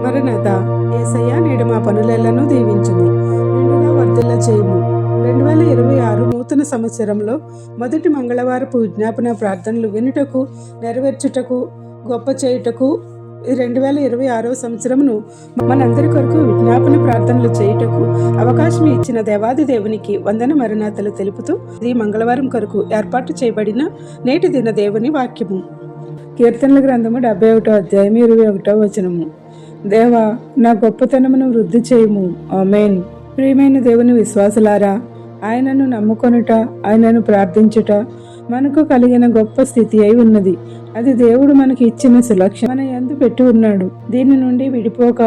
మరణత యేసయ్య నేడు మా పనులెల్లను దీవించుము, నిండుగా వర్ధిల్ల చేయుము. 2026 నూతన సంవత్సరంలో మొదటి మంగళవారపు విజ్ఞాపన ప్రార్థనలు వినుటకు, నెరవేర్చుటకు, గొప్ప చేయుటకు, ఈ 2026 సంవత్సరమును మనందరి కొరకు విజ్ఞాపన ప్రార్థనలు చేయుటకు అవకాశం ఇచ్చిన దేవాది దేవునికి వందన మరణాతలు తెలుపుతూ ఈ మంగళవారం కొరకు ఏర్పాటు చేయబడిన నేటి దిన దేవుని వాక్యము. కీర్తనల గ్రంథము 71వ అధ్యాయం 21వ వచనము. దేవా, నా గొప్పతనమును వృద్ధి చేయుము. ఆమేన్. ప్రియమైన దేవుని విశ్వాసులారా, ఆయనను నమ్ముకొనుట, ఆయనను ప్రార్థించుట మనకు కలిగిన గొప్ప స్థితి అయి ఉన్నది. అది దేవుడు మనకి ఇచ్చిన సులక్షణ మన యందు పెట్టి ఉన్నాడు. దీని నుండి విడిపోక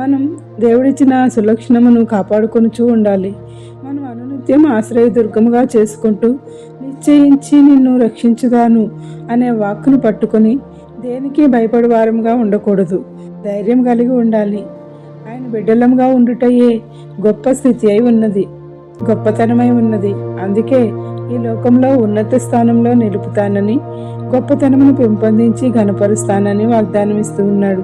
మనం దేవుడిచ్చిన సులక్షణమును కాపాడుకొనుచూ ఉండాలి. మనం అనునిత్యం ఆశ్రయదుర్గముగా చేసుకుంటూ నిశ్చయించి నిన్ను రక్షించుదాను అనే వాక్కును పట్టుకొని దేనికి భయపడు వారంగా ఉండకూడదు. ధైర్యం కలిగి ఉండాలి. ఆయన బిడ్డలంగా ఉండుటయే గొప్ప స్థితి అయి ఉన్నది, గొప్పతనమై ఉన్నది. అందుకే ఈ లోకంలో ఉన్నత స్థానంలో నిలుపుతానని, గొప్పతనమును పెంపొందించి ఘనపరుస్తానని వాగ్దానం ఇస్తూ ఉన్నాడు.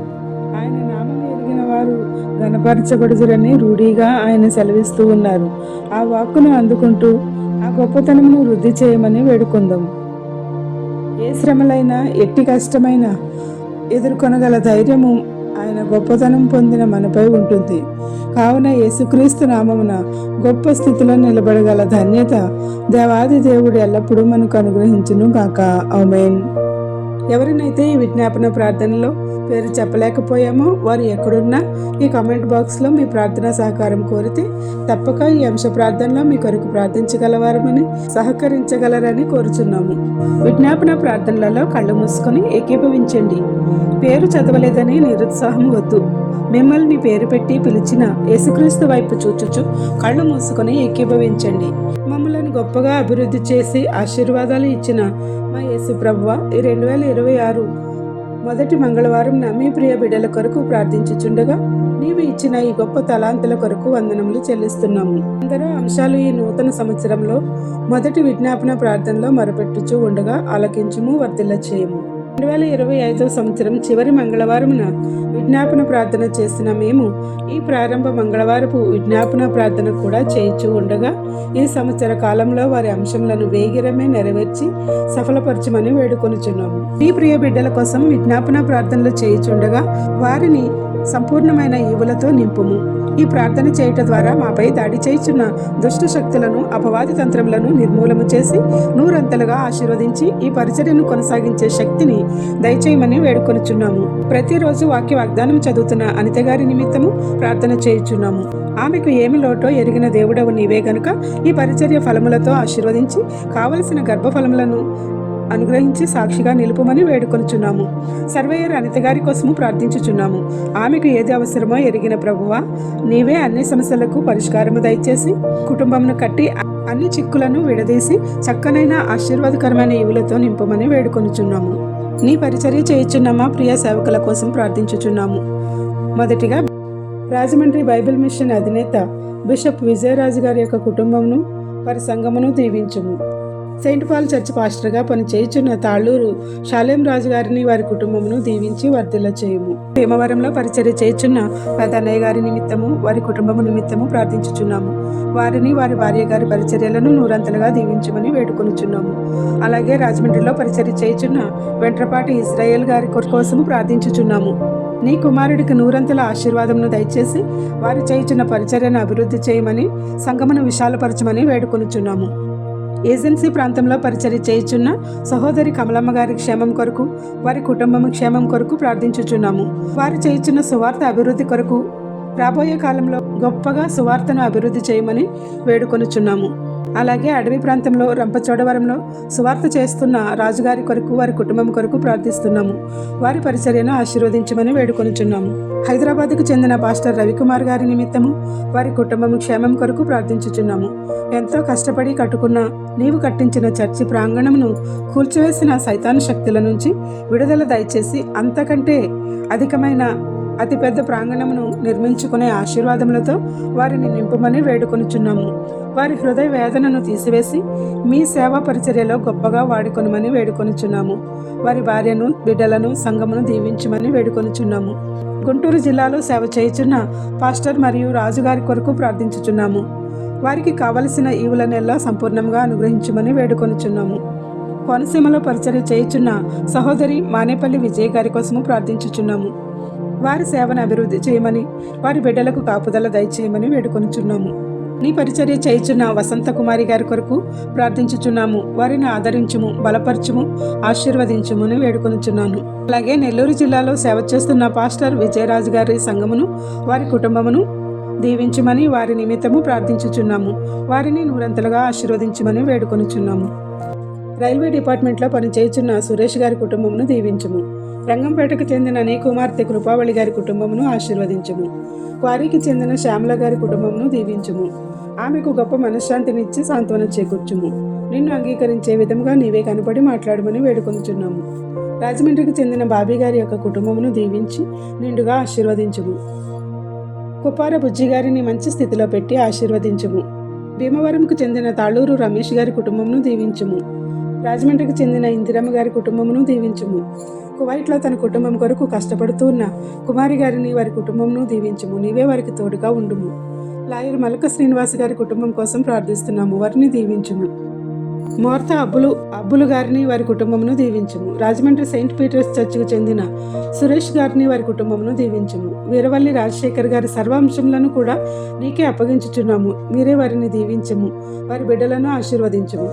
ఆయన నామం ఎరిగిన వారు ఘనపరచబడుదురని రూఢిగా ఆయన సెలవిస్తూ ఉన్నారు. ఆ వాక్కును అందుకుంటూ ఆ గొప్పతనమును వృద్ధి చేయమని వేడుకుందాం. ఏ శ్రమలైనా, ఎట్టి కష్టమైనా ఎదుర్కొనగల ధైర్యము ఆయన గొప్పతనం పొందిన మనపై ఉంటుంది. కావున యేసుక్రీస్తు నామమున గొప్ప స్థితిలో నిలబడగల ధన్యత దేవాది దేవుడు ఎల్లప్పుడూ మనకు అనుగ్రహించును గాక. ఆమేన్. ఎవరినైతే ఈ విజ్ఞాపన ప్రార్థనలో పేరు చెప్పలేకపోయామో వారు ఎక్కడున్నా ఈ కామెంట్ బాక్స్లో మీ ప్రార్థనా సహకారం కోరితే తప్పక ఈ అంశ ప్రార్థనలో మీ కొరకు ప్రార్థించగలవారమని, సహకరించగలరని కోరుచున్నాము. విజ్ఞాపన ప్రార్థనలలో కళ్ళు మూసుకొని ఏకీభవించండి. పేరు చదవలేదని నిరుత్సాహం వద్దు. మిమ్మల్ని పేరు పెట్టి పిలిచిన యేసుక్రీస్తు వైపు చూచుచు కళ్ళు మూసుకొని ఏకీభవించండి. మమ్మల్ని గొప్పగా అభివృద్ధి చేసి ఆశీర్వాదాలు ఇచ్చిన మా యేసు ప్రభువా, ఈ 2026 మొదటి మంగళవారం మీ ప్రియ బిడ్డల కొరకు ప్రార్థించుచుండగా నీవు ఇచ్చిన ఈ గొప్ప తలాంతుల కొరకు వందనములు చెల్లిస్తున్నాము. అందరూ అంశాలు ఈ నూతన సంవత్సరంలో మొదటి విజ్ఞాపన ప్రార్థనలో మొరపెట్టుచూ ఉండగా ఆలకించుము, వర్ధిల్ల చేయము. 2025 సంవత్సరం చివరి మంగళవారమున విజ్ఞాపన ప్రార్థన చేసిన మేము ఈ ప్రారంభ మంగళవారపు విజ్ఞాపన ప్రార్థన కూడా చేయించు ఉండగా ఈ సంవత్సర కాలంలో వారి అంశములను వేగిరమే నెరవేర్చి సఫలపరచమని వేడుకొనుచున్నాము. ఈ ప్రియ బిడ్డల కోసం విజ్ఞాపన ప్రార్థనలు చేయుచుండగా వారిని సంపూర్ణమైన ఈవులతో నింపుము. ఈ ప్రార్థన చేయటం ద్వారా మాపై దాడి చేయుచున్న దుష్ట శక్తులను, అపవాది తంత్రములను నిర్మూలము చేసి నూరంతలుగా ఆశీర్వదించి ఈ పరిచర్యను కొనసాగించే శక్తిని దయచేయమని వేడుకొనుచున్నాము. ప్రతిరోజు వాక్య వాగ్దానం చదువుతున్న అనిత గారి నిమిత్తము ప్రార్థన చేయుచున్నాము. ఆమెకు ఏమి లోటో ఎరిగిన దేవుడవు నీవే గనుక ఈ పరిచర్య ఫలములతో ఆశీర్వదించి కావలసిన గర్భఫలములను అనుగ్రహించి సాక్షిగా నిలుపుమని వేడుకొనుచున్నాము. సర్వేయర్ అనిత గారి కోసము ప్రార్థించుచున్నాము. ఆమెకు ఏది అవసరమో ఎరిగిన ప్రభువా, నీవే అన్ని సమస్యలకు పరిష్కారము దయచేసి కుటుంబమును కట్టి అన్ని చిక్కులను విడదీసి చక్కనైన ఆశీర్వాదకరమైన ఈవులతో నింపమని వేడుకొనుచున్నాము. నీ పరిచర్య చేయుచున్న మా ప్రియ సేవకుల కోసం ప్రార్థించుచున్నాము. మొదటిగా రాజమండ్రి బైబిల్ మిషన్ అధినేత బిషప్ విజయరాజు గారి యొక్క కుటుంబమును, వారి సంఘమును దీవించుము. సెయింట్ పాల్ చర్చ్ పాస్టర్గా పనిచేయుచున్న తాళ్ళూరు షాలేం రాజు గారిని, వారి కుటుంబమును దీవించి వర్ధిల్ల చేయుము. భీమవరంలో పరిచర్య చేయుచున్న పెద్దన్నయ్య గారి నిమిత్తము, వారి కుటుంబము నిమిత్తము ప్రార్థించుచున్నాము. వారిని, వారి భార్య గారి పరిచర్యలను నూరంతలుగా దీవించమని వేడుకొనుచున్నాము. అలాగే రాజమండ్రిలో పరిచర్య చేయుచున్న వెంట్రపాటి ఇజ్రాయేల్ గారి కోసము ప్రార్థించుచున్నాము. నీ కుమారుడికి నూరంతల ఆశీర్వాదమును దయచేసి వారి చేయుచున్న పరిచర్యను అభివృద్ధి చేయమని, సంఘమును విశాలపరచమని వేడుకొనుచున్నాము. ఏజెన్సీ ప్రాంతంలో పరిచర్య చేయుచున్న సహోదరి కమలమ్మ గారి క్షేమం కొరకు, వారి కుటుంబం క్షేమం కొరకు ప్రార్థించుచున్నాము. వారు చేయుచున్న సువార్త అభివృద్ధి కొరకు రాబోయే కాలంలో గొప్పగా సువార్తను అభివృద్ధి చేయమని వేడుకొనుచున్నాము. అలాగే అడవి ప్రాంతంలో రంపచోడవరంలో సువార్త చేస్తున్న రాజుగారి కొరకు, వారి కుటుంబం కొరకు ప్రార్థిస్తున్నాము. వారి పరిచర్యను ఆశీర్వదించమని వేడుకొనుచున్నాము. హైదరాబాద్కు చెందిన పాస్టర్ రవికుమార్ గారి నిమిత్తము, వారి కుటుంబం క్షేమం కొరకు ప్రార్థించుచున్నాము. ఎంతో కష్టపడి కట్టుకున్న, నీవు కట్టించిన చర్చి ప్రాంగణమును కూల్చివేసిన సైతాను శక్తుల నుంచి విడుదల దయచేసి అంతకంటే అధికమైన అతిపెద్ద ప్రాంగణమును నిర్మించుకునే ఆశీర్వాదములతో వారిని నింపమని వేడుకొనుచున్నాము. వారి హృదయ వేదనను తీసివేసి మీ సేవా పరిచర్యలో గొప్పగా వాడుకొనమని వేడుకొనుచున్నాము. వారి భార్యను, బిడ్డలను, సంఘమును దీవించమని వేడుకొనుచున్నాము. గుంటూరు జిల్లాలో సేవ చేయుచున్న పాస్టర్ మరియు రాజుగారి కొరకు ప్రార్థించుచున్నాము. వారికి కావలసిన ఈవులనెల్లా సంపూర్ణంగా అనుగ్రహించమని వేడుకొనుచున్నాము. కోనసీమలో పరిచర్య చేయుచున్న సహోదరి మానేపల్లి విజయ్ గారి కోసము ప్రార్థించుచున్నాము. వారి సేవను అభివృద్ధి చేయమని, వారి బిడ్డలకు కాపుదల దయచేయమని వేడుకొనుచున్నాము. నీ పరిచర్య చేయుచున్న వసంత కుమారి గారి కొరకు ప్రార్థించుచున్నాము. వారిని ఆదరించుము, బలపరచుము, ఆశీర్వదించుమని వేడుకొనుచున్నాను. అలాగే నెల్లూరు జిల్లాలో సేవ చేస్తున్న పాస్టర్ విజయరాజు గారి సంఘమును, వారి కుటుంబమును దీవించమని వారి నిమిత్తము ప్రార్థించుచున్నాము. వారిని నూరంతలుగా ఆశీర్వదించమని వేడుకొనుచున్నాము. రైల్వే డిపార్ట్మెంట్లో పనిచేయుచున్న సురేష్ గారి కుటుంబమును దీవించుము. రంగంపేటకు చెందిన నీ కుమార్తె కృపావళి గారి కుటుంబమును ఆశీర్వదించుము. వారికి చెందిన శ్యామల గారి కుటుంబమును దీవించుము. ఆమెకు గొప్ప మనశ్శాంతినిచ్చి సాంత్వన చేకూర్చుము. నిన్ను అంగీకరించే విధంగా నీవే కనపడి మాట్లాడమని వేడుకొనుచున్నాము. రాజమండ్రికి చెందిన బాబీ గారి యొక్క కుటుంబమును దీవించి నిండుగా ఆశీర్వదించుము. కుప్పార బుజ్జి గారిని మంచి స్థితిలో పెట్టి ఆశీర్వదించుము. భీమవరంకు చెందిన తాళూరు రమేష్ గారి కుటుంబమును దీవించుము. రాజమండ్రికి చెందిన ఇందిరమ్మ గారి కుటుంబమును దీవించుము. కువైట్లో తన కుటుంబం కొరకు కష్టపడుతూ ఉన్న కుమారి గారిని, వారి కుటుంబమును దీవించుము. నీవే వారికి తోడుగా ఉండుము. లాయర్ మలక శ్రీనివాస్ గారి కుటుంబం కోసం ప్రార్థిస్తున్నాము. వారిని దీవించుము. మోర్త అబ్బులు గారిని, వారి కుటుంబమును దీవించుము. రాజమండ్రి సెయింట్ పీటర్స్ చర్చికి చెందిన సురేష్ గారిని, వారి కుటుంబమును దీవించుము. వీరవల్లి రాజశేఖర్ గారి సర్వాంశములను కూడా నీకే అప్పగించుచున్నాము. మీరే వారిని దీవించము, వారి బిడ్డలను ఆశీర్వదించుము.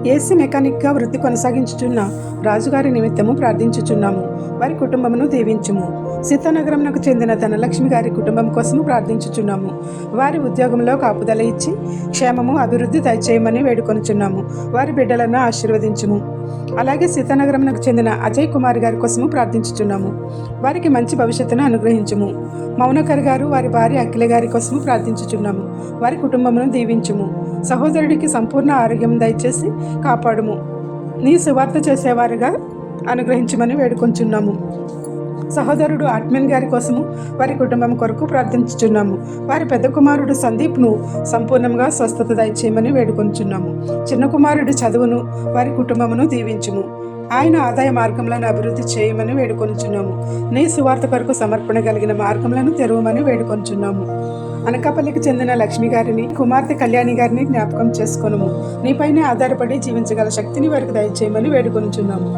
ఏసీ మెకానిక్గా వృత్తి కొనసాగించుచున్న రాజుగారి నిమిత్తము ప్రార్థించుచున్నాము. వారి కుటుంబమును దీవించుము. సీతానగరంకు చెందిన ధనలక్ష్మి గారి కుటుంబం కోసము ప్రార్థించుచున్నాము. వారి ఉద్యోగంలో కాపుదల ఇచ్చి క్షేమము, అభివృద్ధి దయచేయమని వేడుకొనుచున్నాము. వారి బిడ్డలను ఆశీర్వదించుము. అలాగే సీతానగరంకు చెందిన అజయ్ కుమార్ గారి కోసము ప్రార్థించుచున్నాము. వారికి మంచి భవిష్యత్తును అనుగ్రహించుము. మౌనకర్ గారు, వారి భార్య అఖిల గారి కోసము ప్రార్థించుచున్నాము. వారి కుటుంబమును దీవించుము. సహోదరుడికి సంపూర్ణ ఆరోగ్యం దయచేసి కాపాడుము. నీ సువార్త చేసేవారుగా అనుగ్రహించమని వేడుకొంచున్నాము. సహోదరుడు ఆత్మన్ గారి కోసము, వారి కుటుంబం కొరకు ప్రార్థించుచున్నాము. వారి పెద్ద కుమారుడు సందీప్ను సంపూర్ణంగా స్వస్థత దయచేయమని వేడుకొంచున్నాము. చిన్న కుమారుడు చదువును, వారి కుటుంబమును దీవించుము. ఆయన ఆదాయ మార్గములను అభివృద్ధి చేయమని వేడుకొంచున్నాము. నీ సువార్త కొరకు సమర్పణ కలిగిన మార్గములను తెరవమని వేడుకొంచున్నాము. అనకాపల్లికి చెందిన లక్ష్మి గారిని, కుమార్తె కళ్యాణి గారిని జ్ఞాపకం చేసుకొనుము. నీపైనే ఆధారపడి జీవించగల శక్తిని వారికి దయచేయమని వేడుకొంచున్నాము.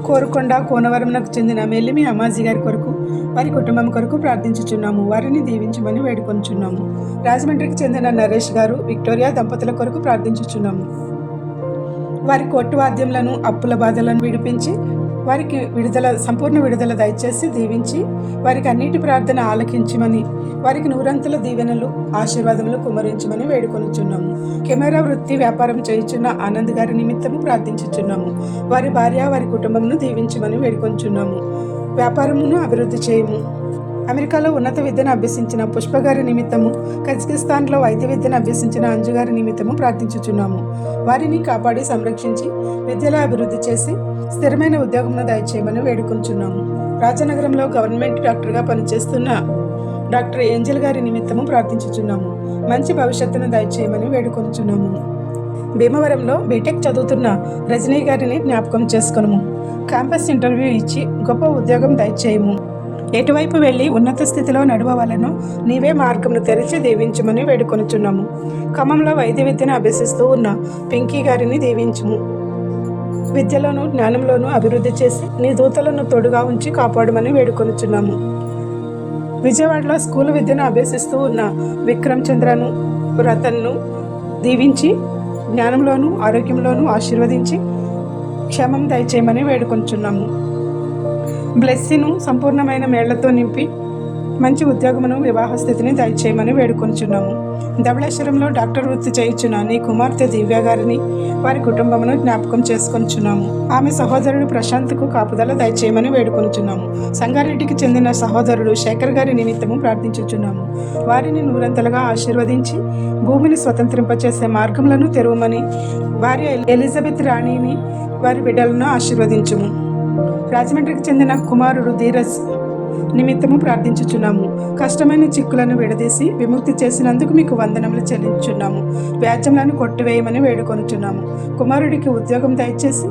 కోరుకొండ కోనవరంకు చెందిన మెల్లిమి అమ్మాజీ గారి కొరకు, వారి కుటుంబం కొరకు ప్రార్థించుచున్నాము. వారిని దీవించమని వేడుకొంచున్నాము. రాజమండ్రికి చెందిన నరేష్ గారు, విక్టోరియా దంపతుల కొరకు ప్రార్థించుచున్నాము. వారి కోర్టు వాద్యములను, అప్పుల బాధలను విడిపించి వారికి సంపూర్ణ విడుదల దయచేసి దీవించి వారికి అన్నిటి ప్రార్థన ఆలకించమని, వారికి నూరంతుల దీవెనలు, ఆశీర్వాదములు కుమరించమని వేడుకొనుచున్నాము. కెమెరా వృత్తి వ్యాపారం చేయుచున్న ఆనంద్ గారి నిమిత్తము ప్రార్థించుచున్నాము. వారి భార్య, వారి కుటుంబమును దీవించమని వేడుకొంచున్నాము. వ్యాపారమును అభివృద్ధి చేయము. అమెరికాలో ఉన్నత విద్యను అభ్యసించిన పుష్ప గారి నిమిత్తము, కజకిస్తాన్లో వైద్య విద్యను అభ్యసించిన అంజు గారి నిమిత్తము ప్రార్థించుచున్నాము. వారిని కాపాడి సంరక్షించి విద్యలో అభివృద్ధి చేసి స్థిరమైన ఉద్యోగమును దయచేయమని వేడుకొంచున్నాము. రాజనగరంలో గవర్నమెంట్ డాక్టర్గా పనిచేస్తున్న డాక్టర్ ఏంజల్ గారి నిమిత్తము ప్రార్థించుచున్నాము. మంచి భవిష్యత్తును దయచేయమని వేడుకొంచున్నాము. భీమవరంలో బీటెక్ చదువుతున్న రజనీ గారిని జ్ఞాపకం చేసుకొనుము. క్యాంపస్ ఇంటర్వ్యూ ఇచ్చి గొప్ప ఉద్యోగం దయచేయము. ఎటువైపు వెళ్ళి ఉన్నత స్థితిలో నడవవలనో నీవే మార్గమును తెరిచి దీవించమని వేడుకొనుచున్నాము. ఖమ్మంలో వైద్య విద్యను అభ్యసిస్తూ ఉన్న పింకీ గారిని దీవించుము. విద్యలోను, జ్ఞానంలోనూ అభివృద్ధి చేసి నీ దూతలను తోడుగా ఉంచి కాపాడమని వేడుకొనుచున్నాము. విజయవాడలో స్కూల్ విద్యను అభ్యసిస్తూ ఉన్న విక్రమ్ చంద్రను, రతన్ను దీవించి జ్ఞానంలోనూ, ఆరోగ్యంలోనూ ఆశీర్వదించి క్షేమం దయచేయమని వేడుకొంచున్నాము. బ్లెస్సీను సంపూర్ణమైన మేళ్లతో నింపి మంచి ఉద్యోగమును, వివాహ స్థితిని దయచేయమని వేడుకొంచున్నాము. ధవళేశ్వరంలో డాక్టర్ వృత్తి చేయుచున్న నీ కుమార్తె దివ్య గారిని, వారి కుటుంబమును జ్ఞాపకం చేసుకొంచున్నాము. ఆమె సహోదరుడు ప్రశాంత్కు కాపుదల దయచేయమని వేడుకొంచున్నాము. సంగారెడ్డికి చెందిన సహోదరుడు శేఖర్ గారి నిమిత్తము ప్రార్థించుచున్నాము. వారిని నూరంతలుగా ఆశీర్వదించి భూమిని స్వతంత్రింపచేసే మార్గములను తెరవమని, భార్య ఎలిజబెత్ రాణిని, వారి బిడ్డలను ఆశీర్వదించుము. రాజమండ్రికి చెందిన కుమారుడు ధీరజ్, నిమిత్తము ప్రార్థించుచున్నాము. కష్టమైన చిక్కులను విడదీసి విముక్తి చేసినందుకు మీకు వందనములు చెల్లించుచున్నాము. వ్యాజ్యములను కొట్టివేయమని వేడుకొనుచున్నాము. కుమారుడికి ఉద్యోగం దయచేసి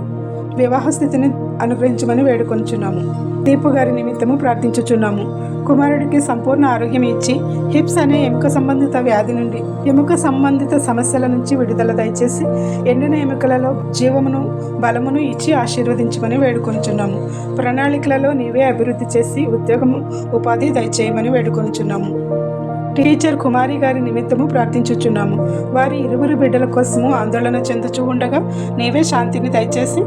వివాహ స్థితిని అనుగ్రహించమని వేడుకొనుచున్నాము. దీపు గారి నిమిత్తము ప్రార్థించుచున్నాము. కుమారుడికి సంపూర్ణ ఆరోగ్యం ఇచ్చి హిప్స్ అనే ఎముక సంబంధిత వ్యాధి నుండి ఎముక సంబంధిత సమస్యల నుంచి విడుదల దయచేసి ఎండిన ఎముకలలో జీవమును బలమును ఇచ్చి ఆశీర్వదించమని వేడుకొనుచున్నాము. ప్రణాళికలలో నీవే అభివృద్ధి చేసి ఉద్యోగము ఉపాధి దయచేయమని వేడుకొనుచున్నాము. టీచర్ కుమారి గారి నిమిత్తము ప్రార్థించుచున్నాము. వారి ఇరువురు బిడ్డల కోసము ఆందోళన చెందుచూ ఉండగా నీవే శాంతిని దయచేసి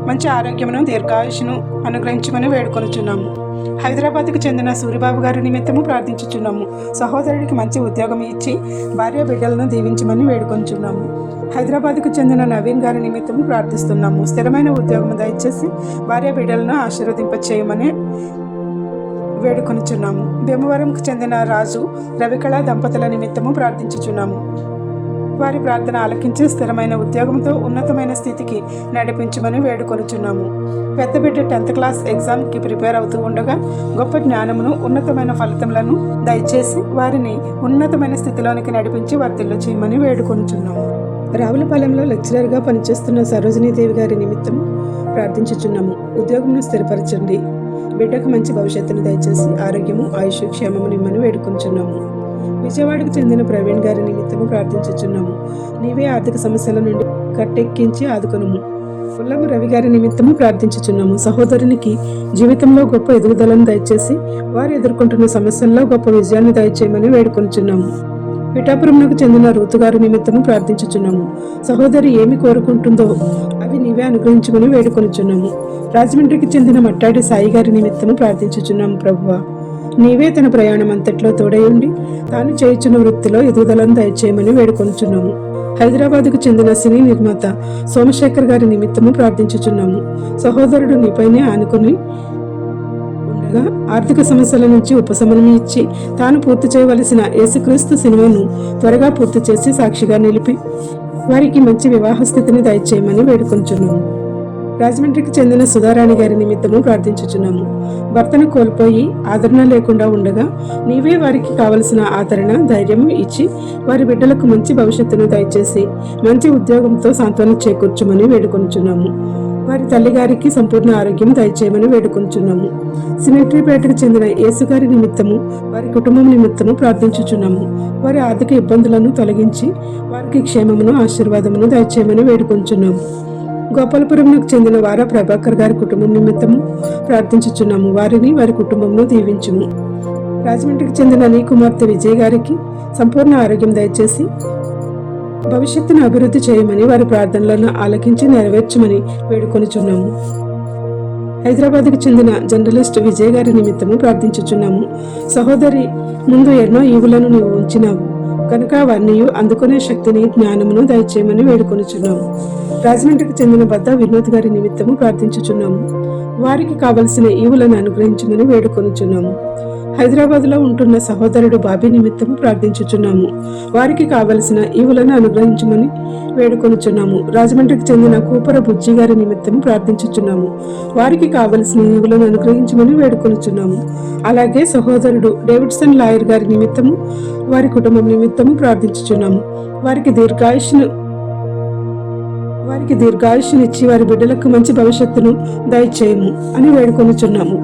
మంచి ఆరోగ్యమును దీర్ఘాయుషును అనుగ్రహించమని వేడుకొనుచున్నాము. హైదరాబాద్కు చెందిన సూరిబాబు గారి నిమిత్తము ప్రార్థించుచున్నాము. సహోదరుడికి మంచి ఉద్యోగం ఇచ్చి భార్య బిడ్డలను దీవించమని వేడుకొనుచున్నాము. హైదరాబాద్కు చెందిన నవీన్ గారి నిమిత్తము ప్రార్థిస్తున్నాము. స్థిరమైన ఉద్యోగం దయచేసి భార్య బిడ్డలను ఆశీర్వదింపచేయమని వేడుకొనుచున్నాము. భీమవరంకు చెందిన రాజు రవికళ దంపతుల నిమిత్తము ప్రార్థించుచున్నాము. వారి ప్రార్థన ఆలకించి స్థిరమైన ఉద్యోగంతో ఉన్నతమైన స్థితికి నడిపించమని వేడుకొనుచున్నాము. పెద్ద బిడ్డ 10th క్లాస్ ఎగ్జామ్కి ప్రిపేర్ అవుతూ ఉండగా గొప్ప జ్ఞానమును ఉన్నతమైన ఫలితములను దయచేసి వారిని ఉన్నతమైన స్థితిలోనికి నడిపించి వర్ధిల్ల చేయమని వేడుకొనుచున్నాము. రావులపాలెంలో లెక్చరర్గా పనిచేస్తున్న సరోజినీదేవి గారి నిమిత్తం ప్రార్థించుచున్నాము. ఉద్యోగమును స్థిరపరచండి. బిడ్డకు మంచి భవిష్యత్తును దయచేసి ఆరోగ్యము ఆయుష్ క్షేమము నిమ్మని వేడుకొంచున్నాము. విజయవాడకు చెందిన ప్రవీణ్ గారి నిమిత్తము ప్రార్థించుచున్నాము. నీవే ఆర్థిక సమస్యల నుండి కట్టెక్కించి ఆదుకొనుము. పుల్లము రవి గారి నిమిత్తము ప్రార్థించుచున్నాము. సహోదరునికి జీవితంలో గొప్ప ఎదుగుదలను దయచేసి వారు ఎదుర్కొంటున్న సమస్యల్లో గొప్ప విజయాన్ని దయచేయమని వేడుకొంచున్నాము. పిఠాపురంకు చెందిన రూతుగారి నిమిత్తము ప్రార్థించుచున్నాము. సహోదరి ఏమి కోరుకుంటుందో అవి నీవే అనుగ్రహించమని వేడుకొనుచున్నాము. రాజమండ్రికి చెందిన మట్టాడి సాయి గారి నిమిత్తము ప్రార్థించుచున్నాము. ప్రభువా, నీవే తన ప్రయాణం అంతట్లో తోడై ఉండి తాను చేయుచున్న వృత్తిలో ఎదుగుదలను దయచేయమని వేడుకొనుచున్నాము. హైదరాబాద్కు చెందిన సినీ నిర్మాత సోమశేఖర్ గారి నిమిత్తము ప్రార్థించుచున్నాము. సహోదరుడు నీపైనే ఆనుకొని ఉండగా ఆర్థిక సమస్యల నుంచి ఉపశమనం ఇచ్చి తాను పూర్తి చేయవలసిన యేసుక్రీస్తు సినిమాను త్వరగా పూర్తి చేసి సాక్షిగా నిలిపి వారికి మంచి వివాహ స్థితిని దయచేయమని వేడుకొంచున్నాము. రాజమండ్రికి చెందిన సుధారాణి గారి నిమిత్తము ప్రార్థించుచున్నాము. భర్తను కోల్పోయి ఆదరణ లేకుండా ఉండగా నీవే వారికి కావలసిన ఆదరణ ధైర్యము ఇచ్చి వారి బిడ్డలకు మంచి భవిష్యత్తును దయచేసి మంచి ఉద్యోగంతో సాంత్వన చేకూర్చుమని వేడుకొంచున్నాము. వారి తల్లిగారికి సంపూర్ణ ఆరోగ్యం దయచేయమని వేడుకొంచున్నాము. సిమెట్రీపేటకు చెందిన యేసుగారి నిమిత్తము వారి కుటుంబం నిమిత్తము ప్రార్థించుచున్నాము. వారి ఆర్థిక ఇబ్బందులను తొలగించి వారికి క్షేమమును ఆశీర్వాదమును దయచేయమని వేడుకొంచున్నాము. గోపాలపురంకు చెందిన వార ప్రభాకర్ గారి కుటుంబం నిమిత్తము ప్రార్థించుచున్నాము. వారిని వారి కుటుంబమును దీవించుము. రాజమండ్రికి చెందిన నీ కుమార్తె విజయ్ గారికి సంపూర్ణ ఆరోగ్యం దయచేసి భవిష్యత్తును అభివృద్ధి చేయమని వారి ప్రార్థనలను ఆలకించి నెరవేర్చమని వేడుకొనుచున్నాము. హైదరాబాద్కు చెందిన జర్నలిస్ట్ విజయ్ గారి నిమిత్తము ప్రార్థించుచున్నాము. సహోదరి ముందు ఎన్నో ఈవులను నీవు ఉంచినావు కనుక వారిని అందుకునే శక్తిని జ్ఞానమును దయచేయమని వేడుకొనుచున్నాము. రాజమండ్రికి చెందిన బద్ద వినోద్ గారి నిమిత్తము ప్రార్థించుచున్నాము. వారికి కావలసిన ఈవులను అనుగ్రహించమని వేడుకొనుచున్నాము. హైదరాబాద్లో ఉంటున్న సహోదరుడు బాబీ నిమిత్తము ప్రార్థించుచున్నాము. వారికి కావలసిన ఈవులను అనుగ్రహించమని వేడుకొనుచున్నాము. రాజమండ్రికి చెందిన కూపర బుజ్జి గారి నిమిత్తము ప్రార్థించుచున్నాము. వారికి కావలసిన ఈవులను అనుగ్రహించమని వేడుకొనుచున్నాము. అలాగే సహోదరుడు డేవిడ్సన్ లాయర్ గారి నిమిత్తము వారి కుటుంబం నిమిత్తము ప్రార్థించుచున్నాము. వారికి దీర్ఘాయుష్నిచ్చి వారి బిడ్డలకు మంచి భవిష్యత్తును దయచేయము అని వేడుకొనుచున్నాము.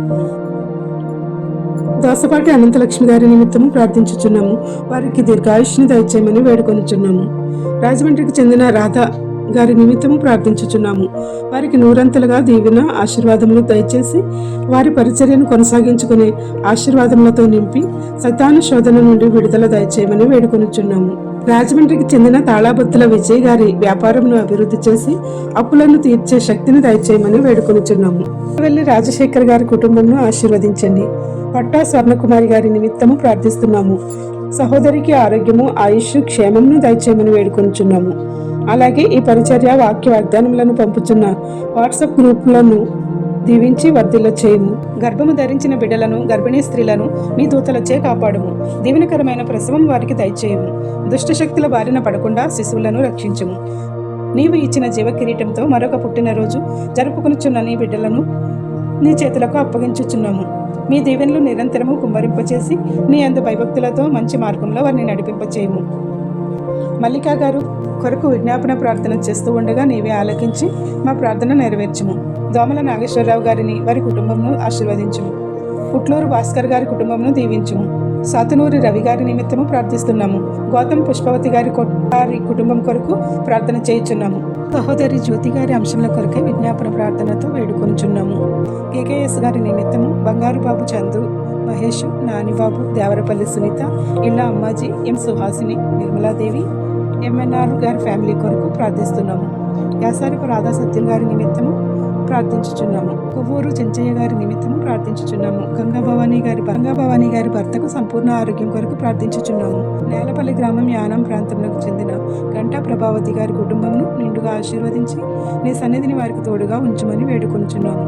దాసపాటి అనంతలక్ష్మి గారి నిమిత్తము ప్రార్థించుచున్నాము. వారికి దీర్ఘాయుష్ని దయచేయమని వేడుకొనుచున్నాము. రాజమండ్రికి చెందిన రాధా గారి నిమిత్తము ప్రార్థించుచున్నాము. వారికి నూరంతలుగా దీవెన ఆశీర్వాదములు దయచేసి వారి పరిచర్యను కొనసాగించుకునే ఆశీర్వాదములతో నింపి సైతాను శోధన నుండి విడుదల దయచేయమని వేడుకొనుచున్నాము. రాజమండ్రికి చెందిన తాళాబొత్తుల విజయ్ గారి వ్యాపారమును అభివృద్ధి చేసి అప్పులను తీర్చే శక్తిని దయచేయమని వేడుకొనుచున్నాము. వెళ్ళి రాజశేఖర్ గారి కుటుంబంను ఆశీర్వదించండి. పట్టా స్వర్ణకుమారి గారి నిమిత్తము ప్రార్థిస్తున్నాము. సహోదరికి ఆరోగ్యము ఆయుష్ క్షేమమును దయచేయమని వేడుకొనుచున్నాము. అలాగే ఈ పరిచర్య వాక్య వాగ్దానములను పంపుచున్న వాట్సాప్ గ్రూపులను దీవించి వర్ధిల్ల చేయము. గర్భము ధరించిన బిడ్డలను గర్భిణీ స్త్రీలను మీ దూతలచే కాపాడుము. దీవెనకరమైన ప్రసవం వారికి దయచేయము. దుష్టశక్తుల బారిన పడకుండా శిశువులను రక్షించుము. నీవు ఇచ్చిన జీవ కిరీటంతో మరొక పుట్టినరోజు జరుపుకొనుచున్న నీ బిడ్డలను నీ చేతులకు అప్పగించుచున్నాము. మీ దీవెనలు నిరంతరము కుమ్మరింపచేసి నీ అందు భయభక్తులతో మంచి మార్గంలో వారిని నడిపింపచేయము. మల్లికా గారు కొరకు విజ్ఞాపన ప్రార్థన చేస్తూ ఉండగా నీవే ఆలకించి మా ప్రార్థన నెరవేర్చుము. దోమల నాగేశ్వరరావు గారిని వారి కుటుంబంను ఆశీర్వదించుము. పుట్లూరు భాస్కర్ గారి కుటుంబంను దీవించుము. సాతునూరి రవి గారి నిమిత్తము ప్రార్థిస్తున్నాము. గౌతమ్ పుష్పవతి గారి కుటుంబం కొరకు ప్రార్థన చేయుచున్నాము. సహోదరి జ్యోతి గారి అంశంల కొరకే విజ్ఞాపన ప్రార్థనతో వేడుకొనుచున్నాము. కేకేఎస్ గారి నిమిత్తము బంగారు బాబు చందు, మహేష్, నానిబాబు, దేవరపల్లి సునీత, ఇల్లా అమ్మాజీ, ఎం సుహాసిని, నిర్మలాదేవి, ఎంఎన్ఆర్ గారి ఫ్యామిలీ కొరకు ప్రార్థిస్తున్నాము. యాసారిపు రాధా సత్యం గారి నిమిత్తము ప్రార్థించుచున్నాము. కొవ్వూరు చెంచయ్య గారి నిమిత్తము ప్రార్థించుచున్నాము. గంగాభవాని గారి భర్తకు సంపూర్ణ ఆరోగ్యం కొరకు ప్రార్థించుచున్నాము. నేలపల్లి గ్రామం యానం ప్రాంతంలోకి చెందిన గంటా ప్రభావతి గారి కుటుంబమును నిండుగా ఆశీర్వదించి నీ సన్నిధిని వారికి తోడుగా ఉంచుమని వేడుకొనుచున్నాము.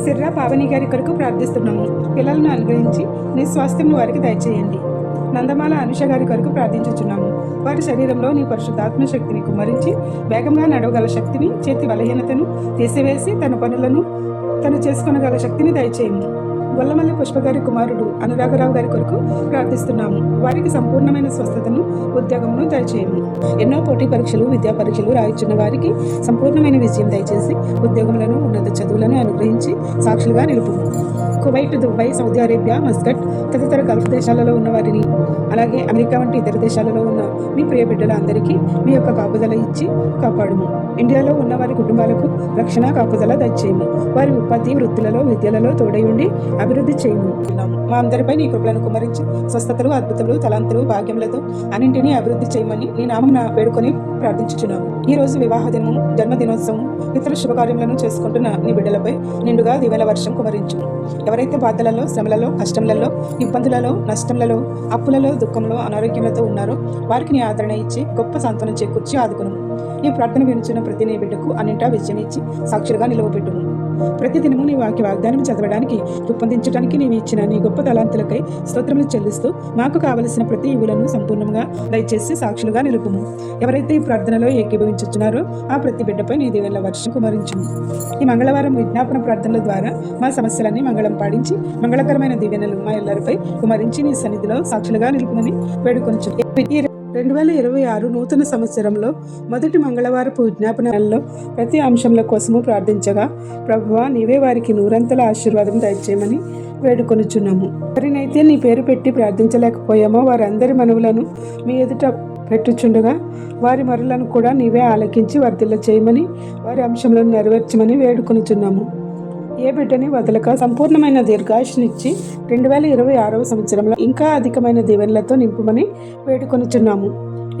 సిర్రా పావని గారి కొరకు ప్రార్థిస్తున్నాము. పిల్లలను అనుగ్రహించి నీ స్వాస్థ్యం వారికి దయచేయండి. నందమాల అనుష గారి కొరకు ప్రార్థించుచున్నాము. వారి శరీరంలో నీ పరిశుద్ధాత్మ శక్తిని కుమ్మరించి వేగంగా నడవగల శక్తిని, చేతి బలహీనతను తీసివేసి తన పనులను తను చేసుకొనగల శక్తిని దయచేయము. గొల్లమల్లి పుష్పగారి కుమారుడు అనురాగరావు గారి కొరకు ప్రార్థిస్తున్నాము. వారికి సంపూర్ణమైన స్వస్థతను, ఉద్యోగమును దయచేయము. ఎన్నో పోటీ పరీక్షలు, విద్యా పరీక్షలు రాయిచున్న వారికి సంపూర్ణమైన విజయం దయచేసి ఉద్యోగములను, ఉన్నత చదువులను అనుగ్రహించి సాక్షులుగా నిలుపు. Kuwait, Dubai, Saudi Arabia, Muscat తదితర గల్ఫ్ దేశాలలో ఉన్న వారిని, అలాగే అమెరికా వంటి ఇతర దేశాలలో ఉన్న మీ ప్రియ బిడ్డల అందరికీ మీ యొక్క కాపుదల ఇచ్చి కాపాడుము. ఇండియాలో ఉన్న వారి కుటుంబాలకు రక్షణ, కాపుదల దయచేయము. వారి ఉపాధి, వృత్తులలో, విద్యలలో తోడై ఉండి అభివృద్ధి చేయము. మా అందరిపై నీ కృపలను కుమరించి స్వస్థతలు, అద్భుతములు, తలాంతులు, భాగ్యములతో అన్నింటినీ అభివృద్ధి చేయమని నీ నామం వేడుకొని ప్రార్థించుచున్నాము. ఈ రోజు వివాహ దినము, జన్మదినోత్సవం, ఇతర శుభకార్యములను చేసుకుంటున్న నీ బిడ్డలపై నిండుగా దీవెన వర్షం కుమరించు. ఎవరైతే బాధలలో, శ్రమలలో, కష్టములలో, ఇబ్బందులలో, నష్టములలో, అప్పులలో, దుఃఖంలో, అనారోగ్యములతో ఉన్నారో వారికి నీ ఆదరణ ఇచ్చి గొప్ప సాంత్వనం చేకూర్చి ఆదుకును. ఈ ప్రార్థన వినుచున్న ప్రతి నీ బిడ్డకు అన్నింటా విజయం ఇచ్చి సాక్షులుగా నిలవబెట్టును. ప్రతిదినము నీ వాగ్దానం చదవడానికి, రూపొందించడానికి నీవు ఇచ్చిన నీ గొప్ప తలాంతులకై స్తోత్రములు చెల్లిస్తూ మాకు కావలసిన ప్రతి ఈవులను సంపూర్ణంగా దయచేసి సాక్షులుగా నిలుపుము. ఎవరైతే ఈ ప్రార్థనలో ఏకీభవించుచున్నారో ఆ ప్రతి బిడ్డపై నీ దీవెనల వర్షం కుమరించుము. ఈ మంగళవారం విజ్ఞాపన ప్రార్థనల ద్వారా మా సమస్యలన్నీ మంగళం పాడించి మంగళకరమైన దీవెనలు మా ఎల్లరిపై కుమరించి నీ సన్నిధిలో సాక్షులుగా నిలుపుమని వేడుకొనుచు. 2026 నూతన సంవత్సరంలో మొదటి మంగళవారపు విజ్ఞాపనలో ప్రతి అంశంల కోసము ప్రార్థించగా, ప్రభువా నీవే వారికి నూరంతల ఆశీర్వాదం దయచేయమని వేడుకొనుచున్నాము. ఎవరినైతే నీ పేరు పెట్టి ప్రార్థించలేకపోయామో వారందరి మనవులను మీ ఎదుట పెట్టుచుండగా వారి మరులను కూడా నీవే ఆలకించి వర్ధిల్ల చేయమని, వారి అంశంలను నెరవేర్చమని వేడుకొనుచున్నాము. ఏ బిడ్డని వదలక సంపూర్ణమైన దీర్ఘాయుష్నిచ్చి 2026 సంవత్సరంలో ఇంకా అధికమైన దీవెనలతో నింపుమని వేడుకొనుచున్నాము.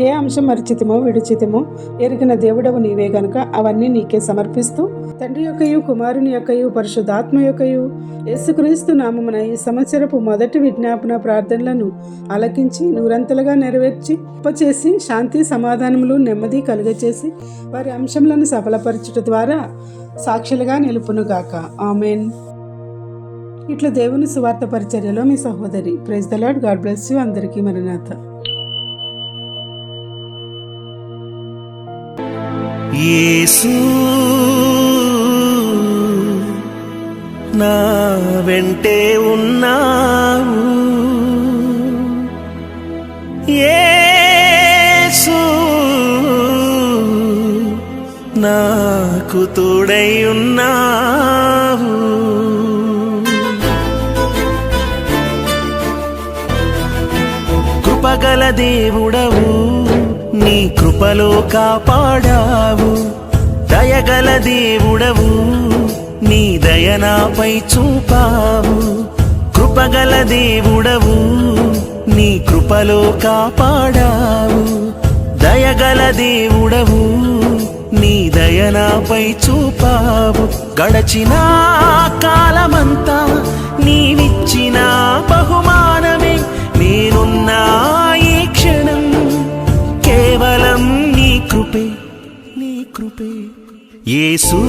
ఏ అంశం మరిచితమో విడిచితమో ఎరిగిన దేవుడవు నీవే గనుక అవన్నీ నీకే సమర్పిస్తూ, తండ్రి యొక్కయు, కుమారుని యొక్కయు, పరిశుద్ధాత్మ యొక్కయు, యేసుక్రీస్తు నామమున ఈ సంవత్సరపు మొదటి విజ్ఞాపన ప్రార్థనలను ఆలకించి నూరంతలుగా నెరవేర్చి చేసి శాంతి, సమాధానములు, నెమ్మది కలుగచేసి వారి అంశములను సఫలపరచుట ద్వారా సాక్షులుగా నిలుపునుగాక. ఆమెన్. ఇట్లా దేవుని సువార్త పరిచర్యలో మీ సహోదరి. Praise the Lord. God bless you. అందరికీ మరణాత. యేసు నా వెంటే ఉన్నావు, యేసు నాకు తోడై ఉన్నావు. కృపగల దేవుడవు, నీ కృపలో కాపాడావు. దయగల దేవుడవు, నీ దయనాపై చూపావు. కృపగల దేవుడవు, నీ కృపలో కాపాడావు. దయగల దేవుడవు, నీ దయనాపై చూపావు. గడచిన కాలమంతా నీవిచ్చిన బహుమానమే, నేనున్నా ఈ క్షణం కేవలం నీ కృపే, నీ కృపే. యేసు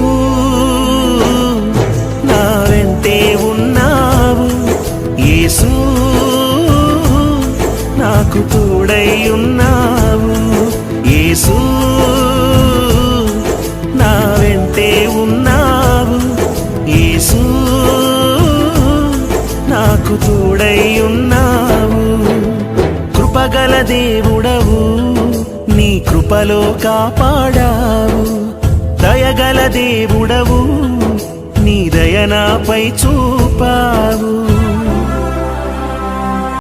నా వెంటే ఉన్నావు, యేసు నాకు తోడై ఉన్నావు. యేసు నా వెంటే ఉన్నావు, యేసు నాకు తోడై ఉన్నావు. కృపగల దేవుడవు, నీ కృపలో కాపాడావు. దయగల దేవుడవు, నీ దయ నాపై చూపావు.